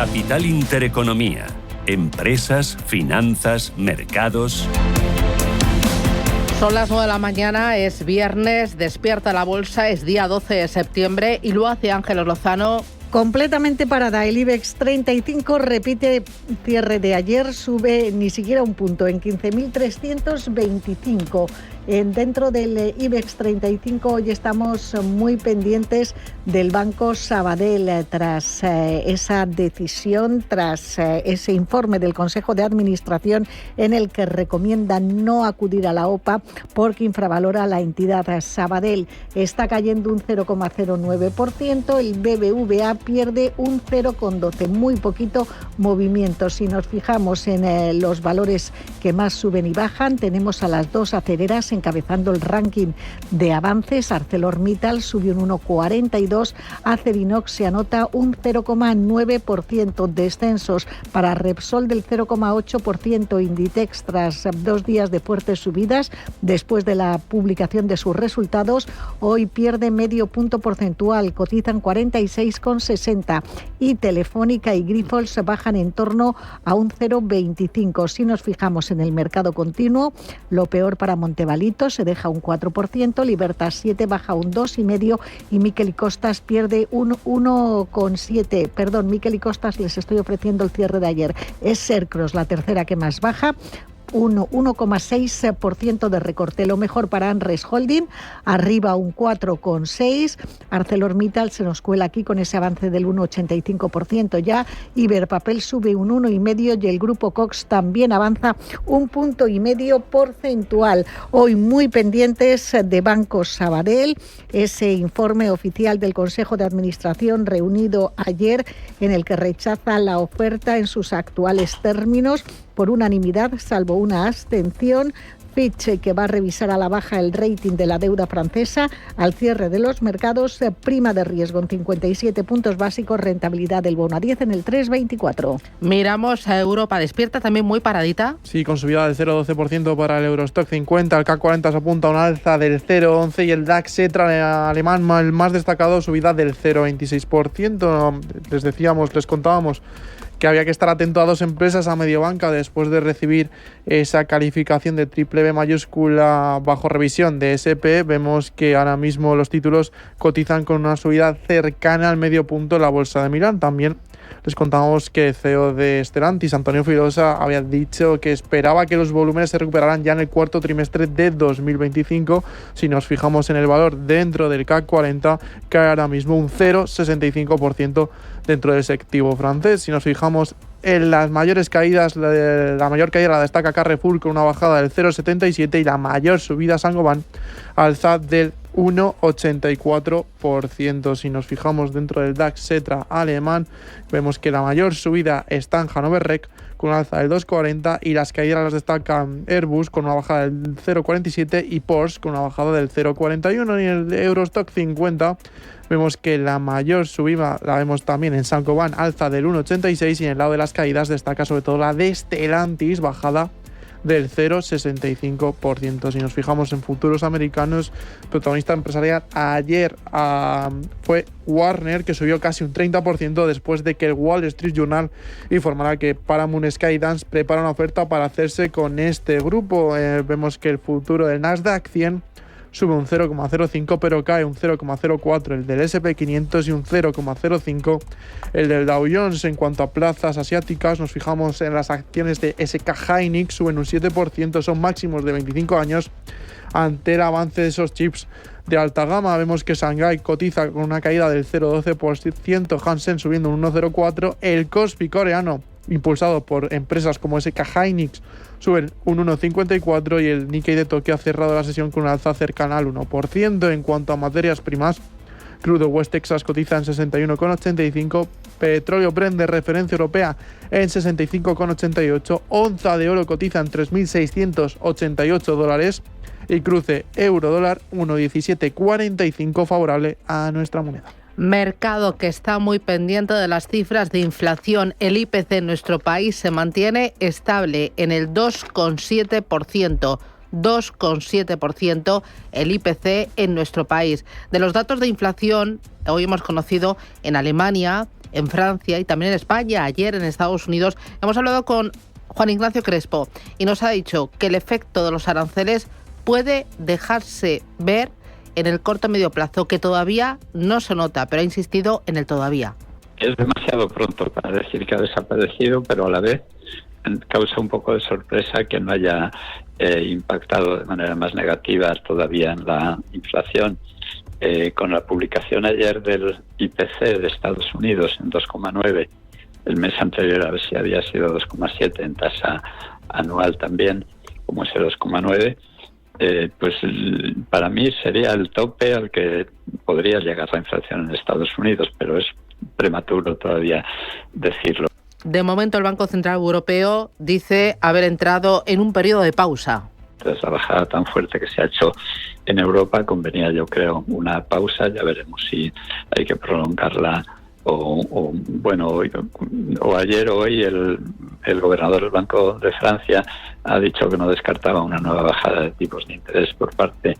Capital Intereconomía. Empresas, finanzas, mercados. Son las 9 de la mañana, es viernes, despierta la bolsa, es día 12 de septiembre y lo hace Ángeles Lozano. Completamente parada. El IBEX 35 repite cierre de ayer, sube ni siquiera un punto en 15.325. Dentro del IBEX 35 hoy estamos muy pendientes del Banco Sabadell tras esa decisión, tras ese informe del Consejo de Administración en el que recomienda no acudir a la OPA porque infravalora la entidad. Sabadell está cayendo un 0,09%, el BBVA pierde un 0,12%, muy poquito movimiento. Si nos fijamos en los valores que más suben y bajan, tenemos a las dos aceleras encabezando el ranking de avances. ArcelorMittal subió un 1,42%, Acerinox se anota un 0,9%, descensos para Repsol del 0,8%, Inditex tras 2 días de fuertes subidas después de la publicación de sus resultados, hoy pierde medio punto porcentual, cotizan 46,60 y Telefónica y Grifols bajan en torno a un 0,25. Si nos fijamos en el mercado continuo, lo peor para Montevalito, se deja un 4%, Libertas 7 baja un 2,5% y Miquel y Costas pierde un 1,7%. Perdón, Miquel y Costas les estoy ofreciendo el cierre de ayer. Es Sercros la tercera que más baja, 1,6% de recorte. Lo mejor para Anres Holding, arriba un 4,6%. ArcelorMittal se nos cuela aquí con ese avance del 1,85% ya. Iberpapel sube un 1,5% y el grupo Cox también avanza un 1,5 porcentual. Hoy muy pendientes de Banco Sabadell, ese informe oficial del Consejo de Administración reunido ayer en el que rechaza la oferta en sus actuales términos por unanimidad, salvo una abstención. Fitch, que va a revisar a la baja el rating de la deuda francesa al cierre de los mercados, prima de riesgo en 57 puntos básicos, rentabilidad del bono a 10 en el 3,24. Miramos a Europa, despierta también muy paradita. Sí, con subida del 0,12% para el Eurostock 50, el CAC 40 se apunta a una alza del 0,11% y el DAX alemán, el más destacado, subida del 0,26%. Les contábamos que había que estar atento a 2 empresas a Mediobanca después de recibir esa calificación de BBB mayúscula bajo revisión de S&P. Vemos que ahora mismo los títulos cotizan con una subida cercana al medio punto en la bolsa de Milán. También les contamos que el CEO de Stellantis, Antonio Filosa, había dicho que esperaba que los volúmenes se recuperaran ya en el cuarto trimestre de 2025. Si nos fijamos en el valor dentro del CAC 40, cae ahora mismo un 0,65% dentro del selectivo francés. Si nos fijamos en las mayores caídas, la mayor caída la destaca Carrefour con una bajada del 0,77% y la mayor subida Saint-Gobain, alza del 1,84%. Si nos fijamos dentro del DAX Xetra alemán, vemos que la mayor subida está en Hannover Rec con una alza del 2,40% y las caídas las destacan Airbus con una bajada del 0,47% y Porsche con una bajada del 0,41%. Y en el Eurostock 50 vemos que la mayor subida la vemos también en Saint-Gobain, alza del 1,86%, y en el lado de las caídas destaca sobre todo la de Stellantis, bajada del 0,65%. Si nos fijamos en futuros americanos, protagonista empresarial ayer fue Warner, que subió casi un 30% después de que el Wall Street Journal informara que Paramount Skydance prepara una oferta para hacerse con este grupo. Vemos que el futuro del Nasdaq 100 sube un 0,05, pero cae un 0,04 el del S&P 500 y un 0,05 el del Dow Jones. En cuanto a plazas asiáticas, nos fijamos en las acciones de SK Hynix, suben un 7%, son máximos de 25 años ante el avance de esos chips de alta gama. Vemos que Shanghai cotiza con una caída del 0,12%, Hansen subiendo un 1,04%, el Kospi coreano, impulsado por empresas como SK Hynix, sube un 1,54% y el Nikkei de Tokio ha cerrado la sesión con una alza cercana al 1%. En cuanto a materias primas, crudo West Texas cotiza en 61,85, petróleo Brent de referencia europea en 65,88, onza de oro cotiza en $3.688 y cruce euro-dólar 1,1745 favorable a nuestra moneda. Mercado que está muy pendiente de las cifras de inflación. El IPC en nuestro país se mantiene estable en el 2,7%. 2,7% el IPC en nuestro país. De los datos de inflación, hoy hemos conocido en Alemania en Francia y también en España, ayer en Estados Unidos. Hemos hablado con Juan Ignacio Crespo y nos ha dicho que el efecto de los aranceles puede dejarse ver en el corto y medio plazo, que todavía no se nota, pero ha insistido en el todavía. Es demasiado pronto para decir que ha desaparecido, pero a la vez causa un poco de sorpresa que no haya impactado de manera más negativa todavía en la inflación. Con la publicación ayer del IPC de Estados Unidos en 2,9, el mes anterior a ver si había sido 2,7 en tasa anual también, como ese 2,9, pues para mí sería el tope al que podría llegar la inflación en Estados Unidos, pero es prematuro todavía decirlo. De momento el Banco Central Europeo dice haber entrado en un periodo de pausa. Tras la bajada tan fuerte que se ha hecho en Europa, convenía, yo creo, una pausa. Ya veremos si hay que prolongarla o ayer o hoy el gobernador del Banco de Francia ha dicho que no descartaba una nueva bajada de tipos de interés por parte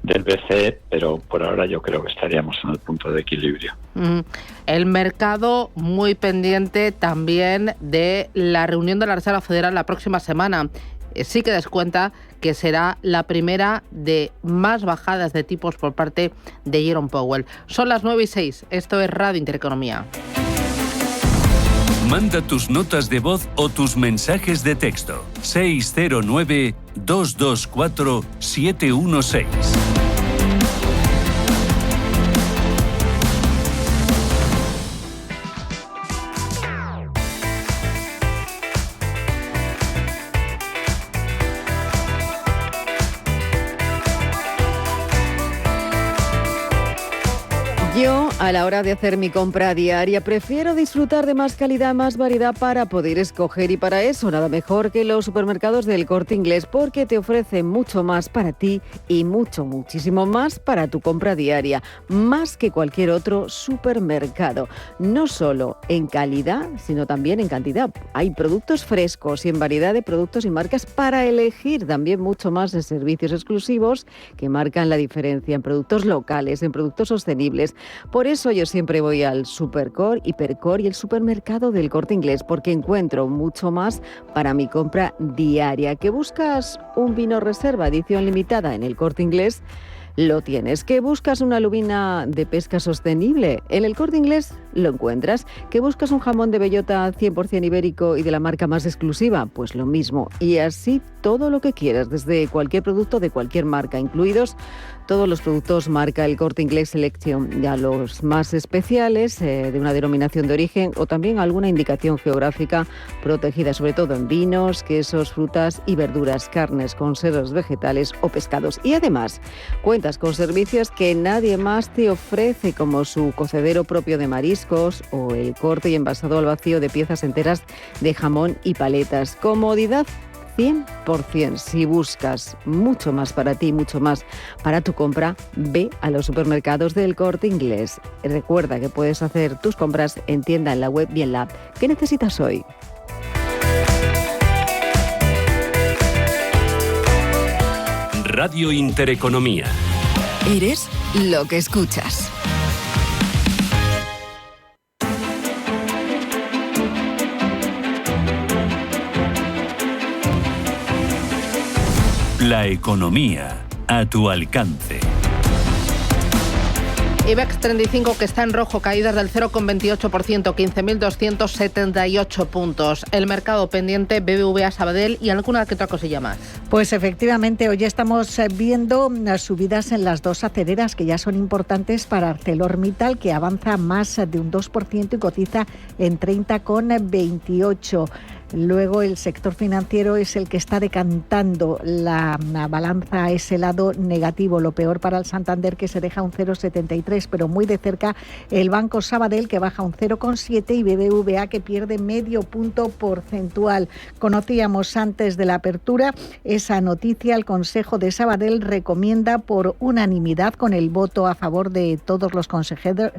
del BCE, pero por ahora yo creo que estaríamos en el punto de equilibrio. El mercado muy pendiente también de la reunión de la Reserva Federal la próxima semana. Sí que descuenta que será la primera de más bajadas de tipos por parte de Jerome Powell. Son las 9:06. Esto es Radio Intereconomía. Manda tus notas de voz o tus mensajes de texto. 609-224-716. Yo, a la hora de hacer mi compra diaria, prefiero disfrutar de más calidad, más variedad para poder escoger, y para eso nada mejor que los supermercados del Corte Inglés, porque te ofrecen mucho más para ti y muchísimo más para tu compra diaria, más que cualquier otro supermercado. No solo en calidad, sino también en cantidad. Hay productos frescos y en variedad de productos y marcas para elegir, también mucho más de servicios exclusivos que marcan la diferencia en productos locales, en productos sostenibles. Por eso yo siempre voy al Supercore, Hipercore y el supermercado del Corte Inglés, porque encuentro mucho más para mi compra diaria. ¿Que buscas un vino reserva edición limitada en el Corte Inglés? Lo tienes. ¿Que buscas una lubina de pesca sostenible? En el Corte Inglés lo encuentras. ¿Que buscas un jamón de bellota 100% ibérico y de la marca más exclusiva? Pues lo mismo. Y así todo lo que quieras, desde cualquier producto de cualquier marca, incluidos todos los productos marca El Corte Inglés Selection, ya los más especiales, de una denominación de origen o también alguna indicación geográfica protegida, sobre todo en vinos, quesos, frutas y verduras, carnes, conservas vegetales o pescados. Y además cuentas con servicios que nadie más te ofrece, como su cocedero propio de mariscos o el corte y envasado al vacío de piezas enteras de jamón y paletas. Comodidad 100%. Si buscas mucho más para ti, mucho más para tu compra, ve a los supermercados del Corte Inglés. Recuerda que puedes hacer tus compras en tienda, en la web y en la app. ¿Qué necesitas hoy? Radio Intereconomía. Eres lo que escuchas. La economía a tu alcance. IBEX 35, que está en rojo, caídas del 0,28%, 15.278 puntos. El mercado pendiente, BBVA, Sabadell y alguna que otra cosilla más. Pues efectivamente, hoy estamos viendo subidas en las dos aceleras que ya son importantes para ArcelorMittal, que avanza más de un 2% y cotiza en 30,28. Luego el sector financiero es el que está decantando la balanza a ese lado negativo. Lo peor para el Santander, que se deja un 0,73, pero muy de cerca el Banco Sabadell, que baja un 0,7, y BBVA, que pierde medio punto porcentual. Conocíamos antes de la apertura esa noticia. El Consejo de Sabadell recomienda por unanimidad, con el voto a favor de todos los consejeros,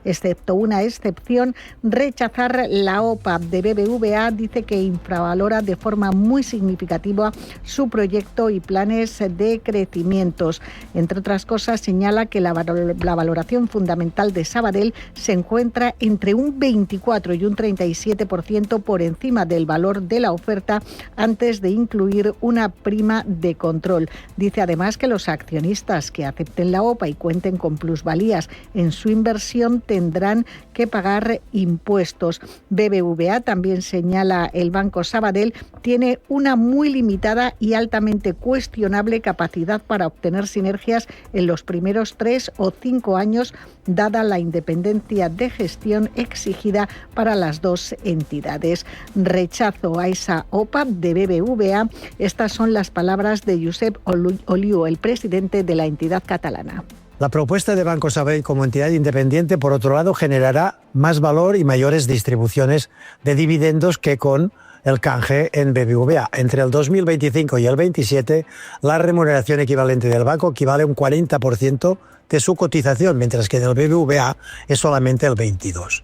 excepto una excepción, rechazar la OPA de BBVA BBVA dice que infravalora de forma muy significativa su proyecto y planes de crecimientos. Entre otras cosas, señala que la valoración fundamental de Sabadell se encuentra entre un 24 y un 37% por encima del valor de la oferta antes de incluir una prima de control. Dice además que los accionistas que acepten la OPA y cuenten con plusvalías en su inversión tendrán que pagar impuestos. BBVA, también señala el Banco Sabadell, tiene una muy limitada y altamente cuestionable capacidad para obtener sinergias en los primeros 3 o 5 años, dada la independencia de gestión exigida para las dos entidades. Rechazo a esa OPA de BBVA. Estas son las palabras de Josep Oliu, el presidente de la entidad catalana. La propuesta de Banco Sabadell como entidad independiente, por otro lado, generará más valor y mayores distribuciones de dividendos que con el canje en BBVA. Entre el 2025 y el 27, la remuneración equivalente del banco equivale a un 40% de su cotización, mientras que en el BBVA es solamente el 22%.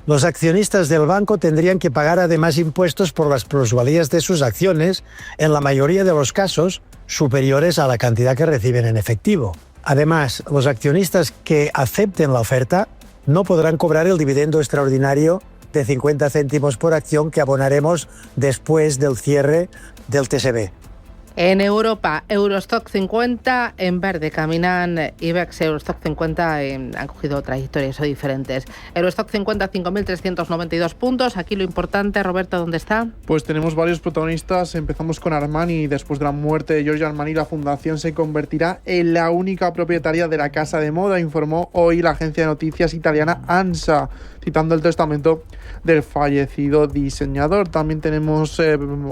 Los accionistas del banco tendrían que pagar además impuestos por las plusvalías de sus acciones, en la mayoría de los casos superiores a la cantidad que reciben en efectivo. Además, los accionistas que acepten la oferta no podrán cobrar el dividendo extraordinario de 50 céntimos por acción que abonaremos después del cierre del TSB. En Europa, Eurostock 50 en verde, caminan IBEX, Eurostock 50 han cogido trayectorias diferentes. Eurostock 50, 5.392 puntos. Aquí lo importante, Roberto, ¿dónde está? Pues tenemos varios protagonistas. Empezamos con Armani. Después de la muerte de Giorgio Armani, la fundación se convertirá en la única propietaria de la casa de moda, informó hoy la agencia de noticias italiana ANSA, citando el testamento del fallecido diseñador. También tenemos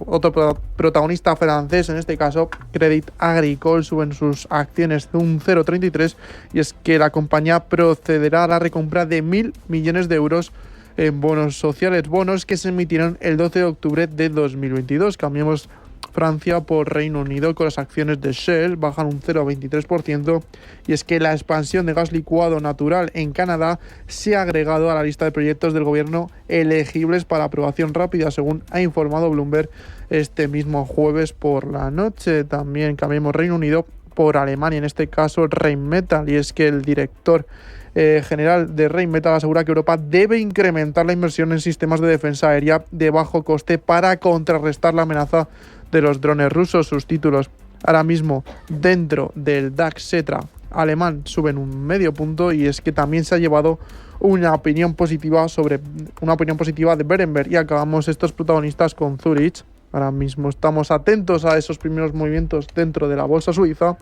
otro protagonista francés, en este caso Crédit Agricole, suben sus acciones de un 0,33, y es que la compañía procederá a la recompra de 1.000 millones de euros en bonos sociales, bonos que se emitieron el 12 de octubre de 2022. Cambiamos Francia por Reino Unido, con las acciones de Shell bajan un 0,23%, y es que la expansión de gas licuado natural en Canadá se ha agregado a la lista de proyectos del gobierno elegibles para aprobación rápida, según ha informado Bloomberg este mismo jueves por la noche. También cambiamos Reino Unido por Alemania, en este caso Rheinmetall, y es que el director general de Rheinmetall asegura que Europa debe incrementar la inversión en sistemas de defensa aérea de bajo coste para contrarrestar la amenaza de los drones rusos. Sus títulos ahora mismo dentro del DAX Xetra alemán suben un 0,5 punto, y es que también se ha llevado una opinión positiva de Berenberg. Y acabamos estos protagonistas con Zurich. Ahora mismo estamos atentos a esos primeros movimientos dentro de la bolsa suiza,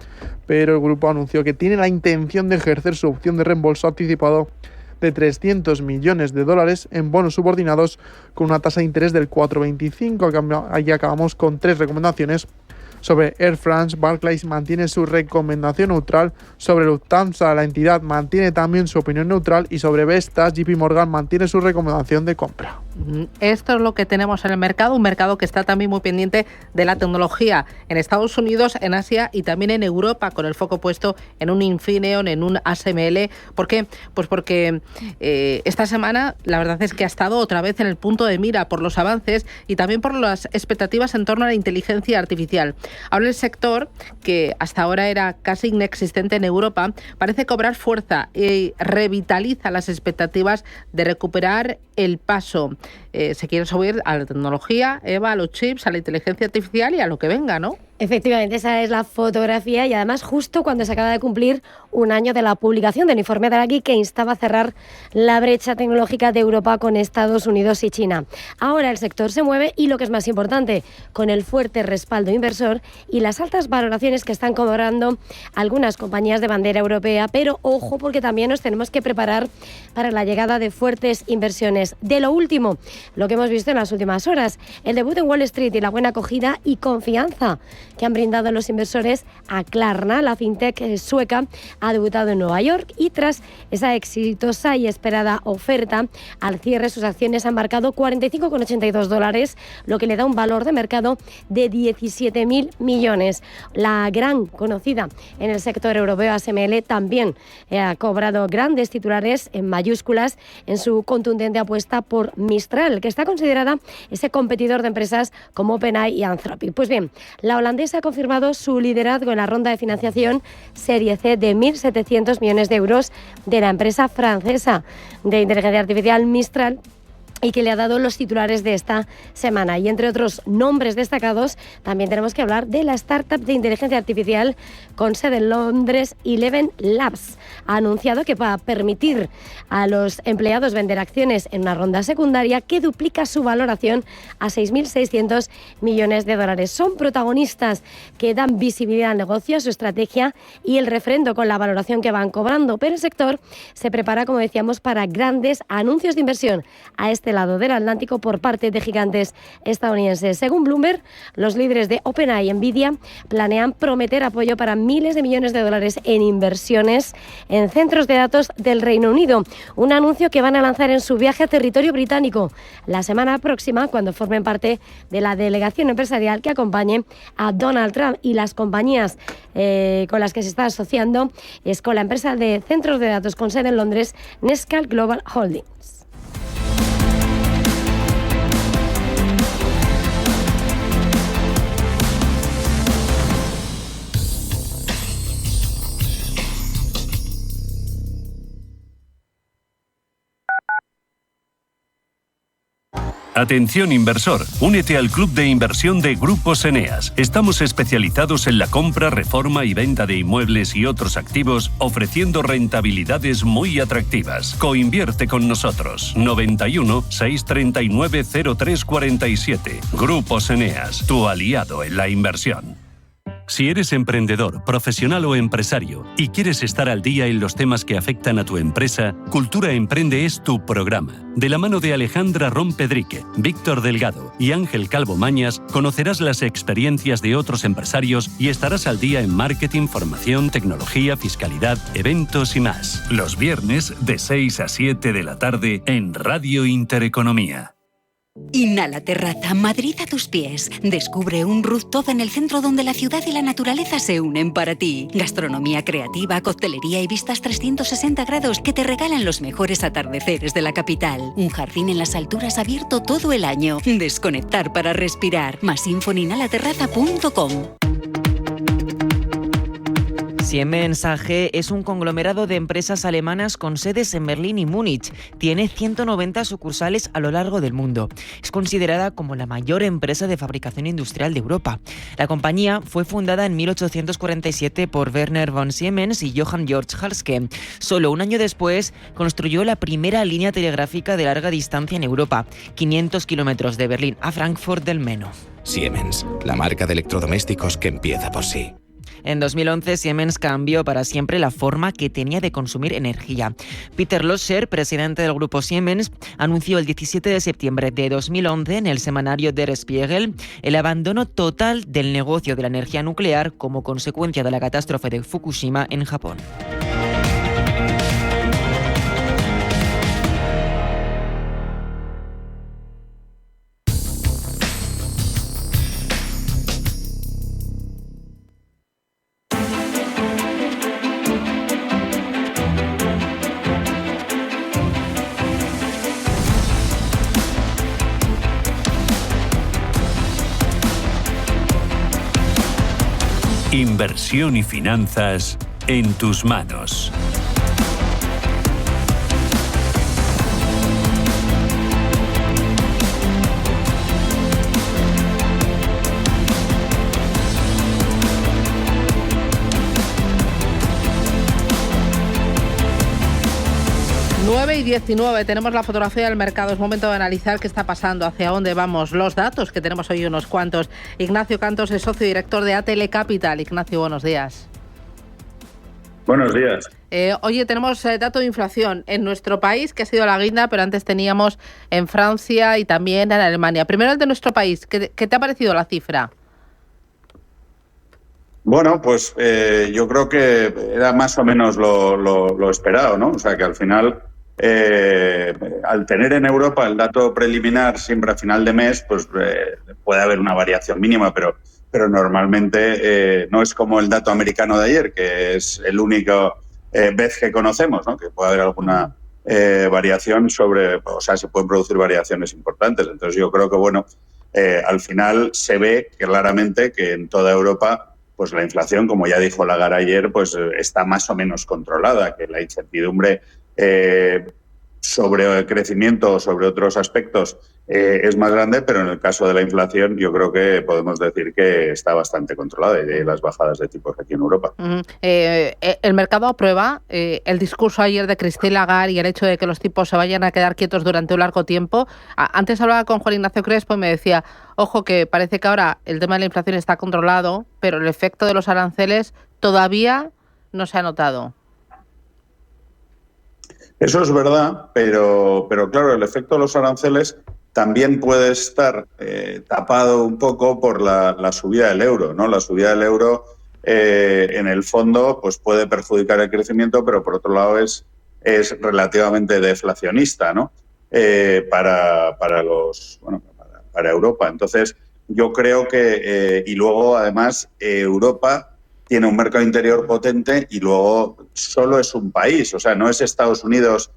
pero el grupo anunció que tiene la intención de ejercer su opción de reembolso anticipado de $300 millones en bonos subordinados con una tasa de interés del 4,25. Allí acabamos con 3 recomendaciones. Sobre Air France, Barclays mantiene su recomendación neutral. Sobre Lufthansa, la entidad mantiene también su opinión neutral. Y sobre Vestas, JP Morgan mantiene su recomendación de compra. Esto es lo que tenemos en el mercado, un mercado que está también muy pendiente de la tecnología en Estados Unidos, en Asia y también en Europa, con el foco puesto en un Infineon, en un ASML. ¿Por qué? Pues porque esta semana la verdad es que ha estado otra vez en el punto de mira por los avances y también por las expectativas en torno a la inteligencia artificial. Ahora el sector, que hasta ahora era casi inexistente en Europa, parece cobrar fuerza y revitaliza las expectativas de recuperar el paso. Se quiere subir a la tecnología, Eva, a los chips, a la inteligencia artificial y a lo que venga, ¿no? Efectivamente, esa es la fotografía, y además justo cuando se acaba de cumplir un año de la publicación del informe Draghi, que instaba a cerrar la brecha tecnológica de Europa con Estados Unidos y China. Ahora el sector se mueve y, lo que es más importante, con el fuerte respaldo inversor y las altas valoraciones que están cobrando algunas compañías de bandera europea. Pero ojo, porque también nos tenemos que preparar para la llegada de fuertes inversiones. De lo último, lo que hemos visto en las últimas horas, el debut en Wall Street y la buena acogida y confianza que han brindado los inversores a Klarna, la fintech sueca, ha debutado en Nueva York, y tras esa exitosa y esperada oferta, al cierre sus acciones han marcado $45,82, lo que le da un valor de mercado de 17.000 millones. La gran conocida en el sector europeo ASML también ha cobrado grandes titulares en mayúsculas en su contundente apuesta por Mistral, Intel, que está considerada ese competidor de empresas como OpenAI y Anthropic. Pues bien, la holandesa ha confirmado su liderazgo en la ronda de financiación Serie C de 1.700 millones de euros de la empresa francesa de inteligencia artificial Mistral, y que le ha dado los titulares de esta semana. Y entre otros nombres destacados, también tenemos que hablar de la startup de inteligencia artificial con sede en Londres, Eleven Labs. Ha anunciado que va a permitir a los empleados vender acciones en una ronda secundaria que duplica su valoración a 6.600 millones de dólares. Son protagonistas que dan visibilidad al negocio, a su estrategia y el refrendo con la valoración que van cobrando. Pero el sector se prepara, como decíamos, para grandes anuncios de inversión a este lado del Atlántico por parte de gigantes estadounidenses. Según Bloomberg, los líderes de OpenAI y Nvidia planean prometer apoyo para miles de millones de dólares en inversiones en centros de datos del Reino Unido. Un anuncio que van a lanzar en su viaje a territorio británico la semana próxima, cuando formen parte de la delegación empresarial que acompañe a Donald Trump. Y las compañías con las que se está asociando es con la empresa de centros de datos con sede en Londres, Nescal Global Holdings. Atención inversor, únete al club de inversión de Grupos Eneas. Estamos especializados en la compra, reforma y venta de inmuebles y otros activos, ofreciendo rentabilidades muy atractivas. Coinvierte con nosotros. 91 639 0347. Grupos Eneas, tu aliado en la inversión. Si eres emprendedor, profesional o empresario y quieres estar al día en los temas que afectan a tu empresa, Cultura Emprende es tu programa. De la mano de Alejandra Rompedrique, Víctor Delgado y Ángel Calvo Mañas, conocerás las experiencias de otros empresarios y estarás al día en marketing, formación, tecnología, fiscalidad, eventos y más. Los viernes de 6 a 7 de la tarde en Radio Intereconomía. Inhala Terraza, Madrid a tus pies. Descubre un rooftop en el centro donde la ciudad y la naturaleza se unen para ti. Gastronomía creativa, coctelería y vistas 360 grados que te regalan los mejores atardeceres de la capital. Un jardín en las alturas abierto todo el año. Desconectar para respirar. Más info en inhalaterraza.com. Siemens AG es un conglomerado de empresas alemanas con sedes en Berlín y Múnich. Tiene 190 sucursales a lo largo del mundo. Es considerada como la mayor empresa de fabricación industrial de Europa. La compañía fue fundada en 1847 por Werner von Siemens y Johann Georg Halske. Solo un año después construyó la primera línea telegráfica de larga distancia en Europa, 500 kilómetros de Berlín a Frankfurt del Meno. Siemens, la marca de electrodomésticos que empieza por sí. En 2011, Siemens cambió para siempre la forma que tenía de consumir energía. Peter Loscher, presidente del grupo Siemens, anunció el 17 de septiembre de 2011 en el semanario Der Spiegel el abandono total del negocio de la energía nuclear como consecuencia de la catástrofe de Fukushima en Japón. Inversión y finanzas en tus manos. Y 19, tenemos la fotografía del mercado. Es momento de analizar qué está pasando, hacia dónde vamos, los datos que tenemos hoy unos cuantos. Ignacio Cantos es socio director de ATL Capital. Ignacio, buenos días. Buenos días. Oye, tenemos dato de inflación en nuestro país, que ha sido la guinda, pero antes teníamos en Francia y también en Alemania. Primero el de nuestro país. ¿Qué te ha parecido la cifra? Bueno, pues yo creo que era más o menos lo esperado, ¿no? O sea, que al final, al tener en Europa el dato preliminar siempre a final de mes, pues puede haber una variación mínima, pero normalmente no es como el dato americano de ayer, que es el único vez que conocemos, ¿no? Que puede haber variación se pueden producir variaciones importantes. Entonces yo creo que, al final se ve claramente que en toda Europa pues la inflación, como ya dijo Lagarde ayer, pues está más o menos controlada, que la incertidumbre sobre el crecimiento o sobre otros aspectos es más grande, pero en el caso de la inflación yo creo que podemos decir que está bastante controlada y de las bajadas de tipos aquí en Europa. El mercado aprueba el discurso ayer de Christine Lagarde y el hecho de que los tipos se vayan a quedar quietos durante un largo tiempo. Antes hablaba con Juan Ignacio Crespo y me decía, ojo, que parece que ahora el tema de la inflación está controlado, pero el efecto de los aranceles todavía no se ha notado. Eso es verdad, pero claro, el efecto de los aranceles también puede estar tapado un poco por la subida del euro, ¿no? La subida del euro, en el fondo, pues puede perjudicar el crecimiento, pero por otro lado es relativamente deflacionista, ¿no? Para Europa. Entonces, yo creo que y luego además Europa tiene un mercado interior potente y luego solo es un país, o sea, no es Estados Unidos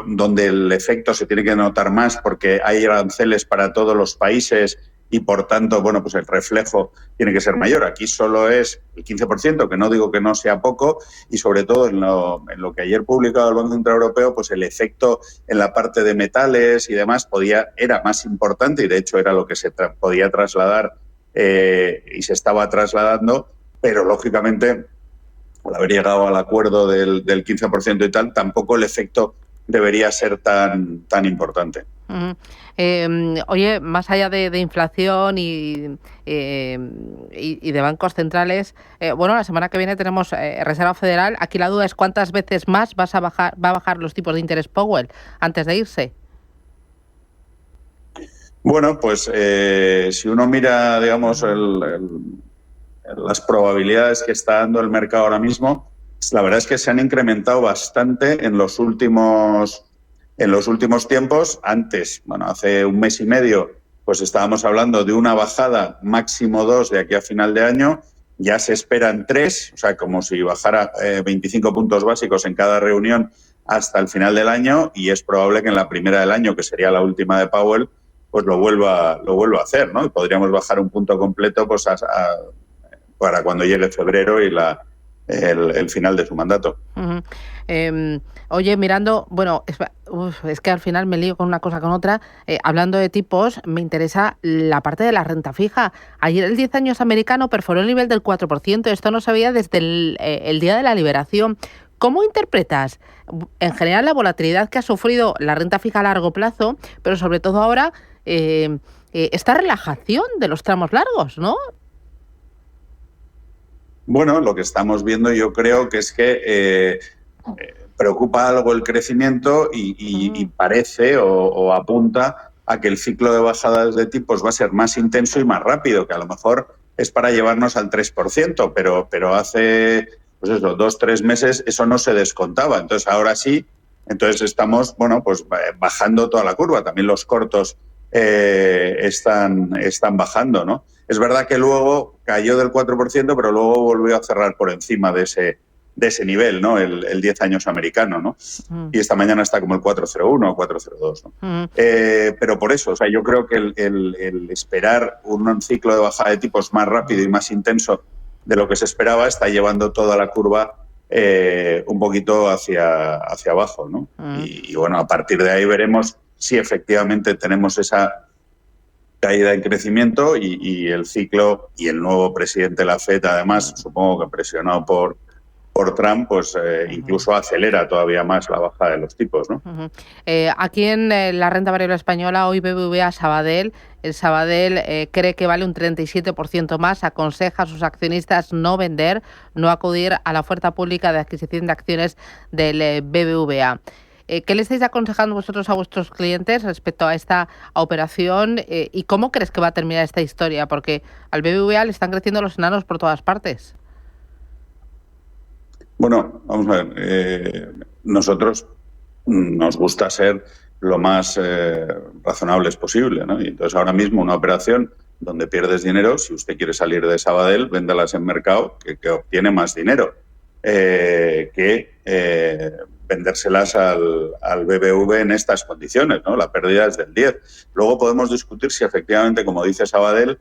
donde el efecto se tiene que notar más porque hay aranceles para todos los países y, por tanto, pues el reflejo tiene que ser mayor. Aquí solo es el 15%, que no digo que no sea poco, y sobre todo en lo que ayer publicaba el Banco Central Europeo, pues el efecto en la parte de metales y demás era más importante y, de hecho, era lo que se podía trasladar y se estaba trasladando, pero, lógicamente, al haber llegado al acuerdo del 15% y tal, tampoco el efecto debería ser tan importante. Oye, más allá de inflación y de bancos centrales, la semana que viene tenemos Reserva Federal. Aquí la duda es cuántas veces más va a bajar los tipos de interés Powell antes de irse. Bueno, pues si uno mira, digamos, las probabilidades que está dando el mercado ahora mismo, la verdad es que se han incrementado bastante en los últimos tiempos. Antes, hace un mes y medio, pues estábamos hablando de una bajada máximo 2 de aquí a final de año. Ya se esperan 3, o sea, como si bajara 25 puntos básicos en cada reunión hasta el final del año, y es probable que en la primera del año, que sería la última de Powell, pues lo vuelva a hacer, ¿no? Y podríamos bajar un punto completo pues para cuando llegue febrero y el final de su mandato. Uh-huh. Oye, mirando, es que al final me lío con una cosa con otra. Hablando de tipos, me interesa la parte de la renta fija. Ayer el 10 años americano perforó el nivel del 4%. Esto no se veía desde el día de la liberación. ¿Cómo interpretas, en general, la volatilidad que ha sufrido la renta fija a largo plazo, pero sobre todo ahora esta relajación de los tramos largos, ¿no? Bueno, lo que estamos viendo yo creo que es que preocupa algo el crecimiento y parece o apunta a que el ciclo de bajadas de tipos va a ser más intenso y más rápido, que a lo mejor es para llevarnos al 3%, pero hace 2-3 meses eso no se descontaba. Entonces ahora sí, estamos bajando toda la curva. También los cortos están bajando, ¿no? Es verdad que luego cayó del 4%, pero luego volvió a cerrar por encima de ese nivel, ¿no? El 10 años americano, ¿no? Y esta mañana está como el 4.01 o 4.02, ¿no? Pero por eso, yo creo que el esperar un ciclo de bajada de tipos más rápido y más intenso de lo que se esperaba está llevando toda la curva un poquito hacia abajo, ¿no? Y a partir de ahí veremos si efectivamente tenemos esa caída en crecimiento y el ciclo y el nuevo presidente de la FED, además, supongo que presionado por Trump, pues incluso acelera todavía más la bajada de los tipos, ¿no? Aquí en la renta variable española, hoy BBVA Sabadell, el Sabadell cree que vale un 37% más, aconseja a sus accionistas no vender, no acudir a la oferta pública de adquisición de acciones del BBVA. ¿Qué le estáis aconsejando vosotros a vuestros clientes respecto a esta operación y cómo crees que va a terminar esta historia? Porque al BBVA le están creciendo los enanos por todas partes. Bueno, vamos a ver. Nosotros nos gusta ser lo más razonables posible, ¿no? Y entonces ahora mismo una operación donde pierdes dinero, si usted quiere salir de Sabadell, véndalas en mercado que obtiene más dinero que vendérselas al BBV en estas condiciones, ¿no? La pérdida es del 10%. Luego podemos discutir si efectivamente, como dice Sabadell,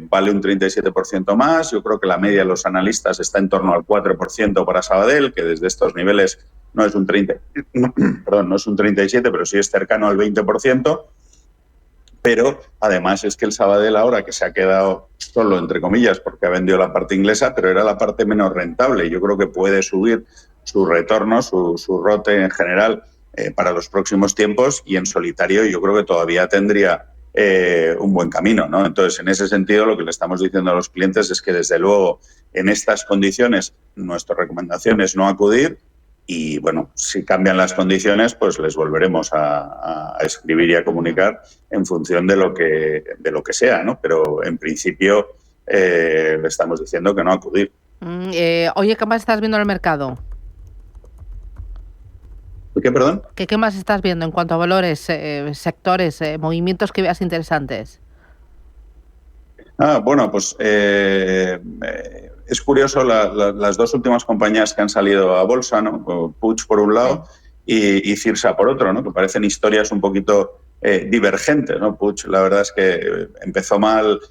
vale un 37% más. Yo creo que la media de los analistas está en torno al 4% para Sabadell, que desde estos niveles no es un 37%, pero sí es cercano al 20%. Pero además es que el Sabadell ahora, que se ha quedado solo, entre comillas, porque ha vendido la parte inglesa, pero era la parte menos rentable. Yo creo que puede subir su retorno, su ROTE en general para los próximos tiempos, y en solitario yo creo que todavía tendría un buen camino, ¿no? Entonces, en ese sentido, lo que le estamos diciendo a los clientes es que, desde luego, en estas condiciones, nuestra recomendación es no acudir. Y bueno, si cambian las condiciones, pues les volveremos a escribir y a comunicar en función de lo que sea, ¿no? Pero en principio le estamos diciendo que no acudir. Oye, ¿qué más estás viendo en el mercado? ¿Qué, perdón? ¿Qué más estás viendo en cuanto a valores, sectores, movimientos que veas interesantes? Bueno, pues es curioso las dos últimas compañías que han salido a bolsa, ¿no? Puig por un lado y Cirsa por otro, ¿no? Que parecen historias un poquito divergentes, ¿no? Puig, la verdad es que empezó mal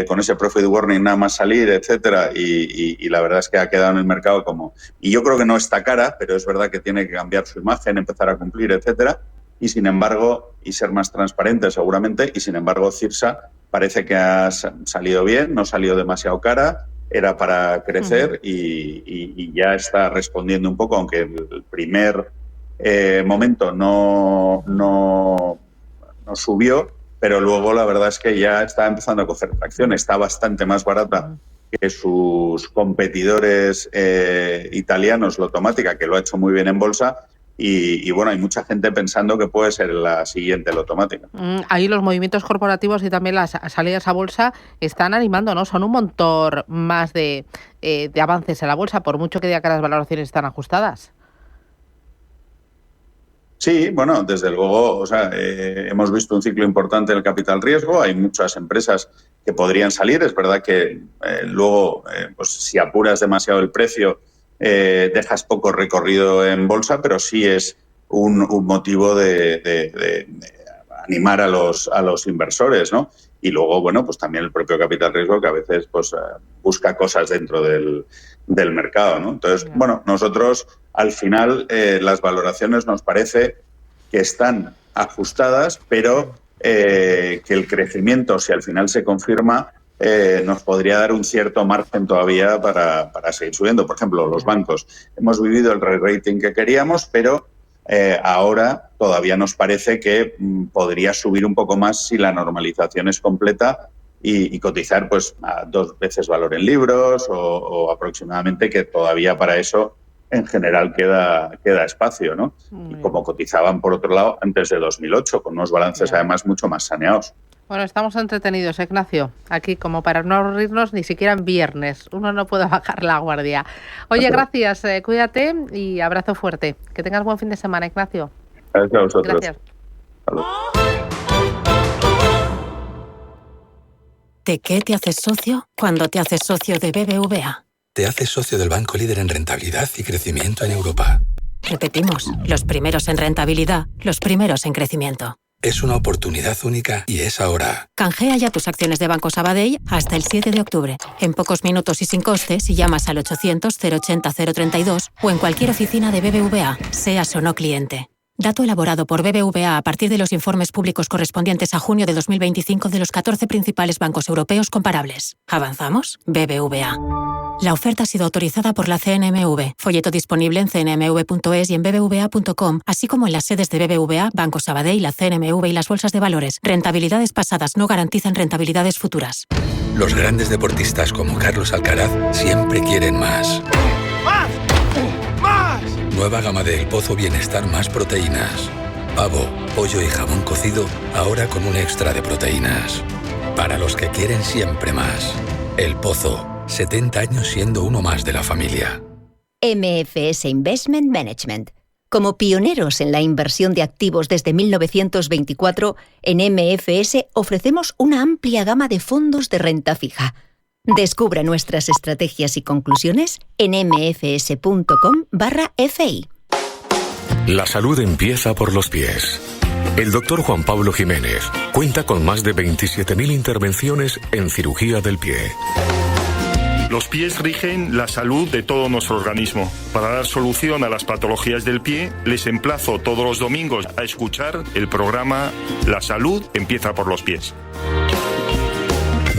con ese profit warning nada más salir, etcétera, y la verdad es que ha quedado en el mercado como... Y yo creo que no está cara, pero es verdad que tiene que cambiar su imagen, empezar a cumplir, etcétera, y sin embargo, y ser más transparente seguramente, y sin embargo Cirsa parece que ha salido bien, no ha salido demasiado cara, era para crecer y ya está respondiendo un poco, aunque el primer momento no subió, pero luego la verdad es que ya está empezando a coger tracción, está bastante más barata que sus competidores italianos, Lottomatica, que lo ha hecho muy bien en bolsa. Y bueno, hay mucha gente pensando que puede ser la siguiente Lottomatica. Ahí los movimientos corporativos y también las salidas a bolsa están animando, ¿no? Son un montón más de avances en la bolsa, por mucho que diga que las valoraciones están ajustadas. Sí, bueno, desde luego, o sea, hemos visto un ciclo importante del capital riesgo. Hay muchas empresas que podrían salir. Es verdad que luego, pues si apuras demasiado el precio, dejas poco recorrido en bolsa, pero sí es un motivo de animar a los inversores, ¿no? Y luego, bueno, pues también el propio capital riesgo, que a veces pues busca cosas dentro del mercado, ¿no? Entonces, bueno, nosotros al final las valoraciones nos parece que están ajustadas, pero que el crecimiento, si al final se confirma, nos podría dar un cierto margen todavía para seguir subiendo. Por ejemplo, los bancos. Hemos vivido el re-rating que queríamos, pero ahora todavía nos parece que podría subir un poco más si la normalización es completa y cotizar pues a 2 veces valor en libros o aproximadamente, que todavía para eso en general queda espacio, ¿no? Y como cotizaban, por otro lado, antes de 2008, con unos balances además mucho más saneados. Bueno, estamos entretenidos, Ignacio, aquí como para no aburrirnos ni siquiera en viernes. Uno no puede bajar la guardia. Oye, gracias, cuídate y abrazo fuerte. Que tengas buen fin de semana, Ignacio. Gracias a vosotros. Gracias. ¿De qué te haces socio cuando te haces socio de BBVA? Te haces socio del banco líder en rentabilidad y crecimiento en Europa. Repetimos, los primeros en rentabilidad, los primeros en crecimiento. Es una oportunidad única y es ahora. Canjea ya tus acciones de Banco Sabadell hasta el 7 de octubre. En pocos minutos y sin coste, si llamas al 800-080-032 o en cualquier oficina de BBVA, seas o no cliente. Dato elaborado por BBVA a partir de los informes públicos correspondientes a junio de 2025 de los 14 principales bancos europeos comparables. ¿Avanzamos? BBVA. La oferta ha sido autorizada por la CNMV. Folleto disponible en cnmv.es y en bbva.com, así como en las sedes de BBVA, Banco Sabadell, la CNMV y las bolsas de valores. Rentabilidades pasadas no garantizan rentabilidades futuras. Los grandes deportistas como Carlos Alcaraz siempre quieren más. ¡Más! ¡Más! Nueva gama de El Pozo Bienestar más proteínas. Pavo, pollo y jamón cocido, ahora con un extra de proteínas. Para los que quieren siempre más. El Pozo. 70 años siendo uno más de la familia. MFS Investment Management. Como pioneros en la inversión de activos desde 1924, en MFS ofrecemos una amplia gama de fondos de renta fija. Descubra nuestras estrategias y conclusiones en mfs.com/fi. La salud empieza por los pies. El doctor Juan Pablo Jiménez cuenta con más de 27.000 intervenciones en cirugía del pie. Los pies rigen la salud de todo nuestro organismo. Para dar solución a las patologías del pie, les emplazo todos los domingos a escuchar el programa La salud empieza por los pies.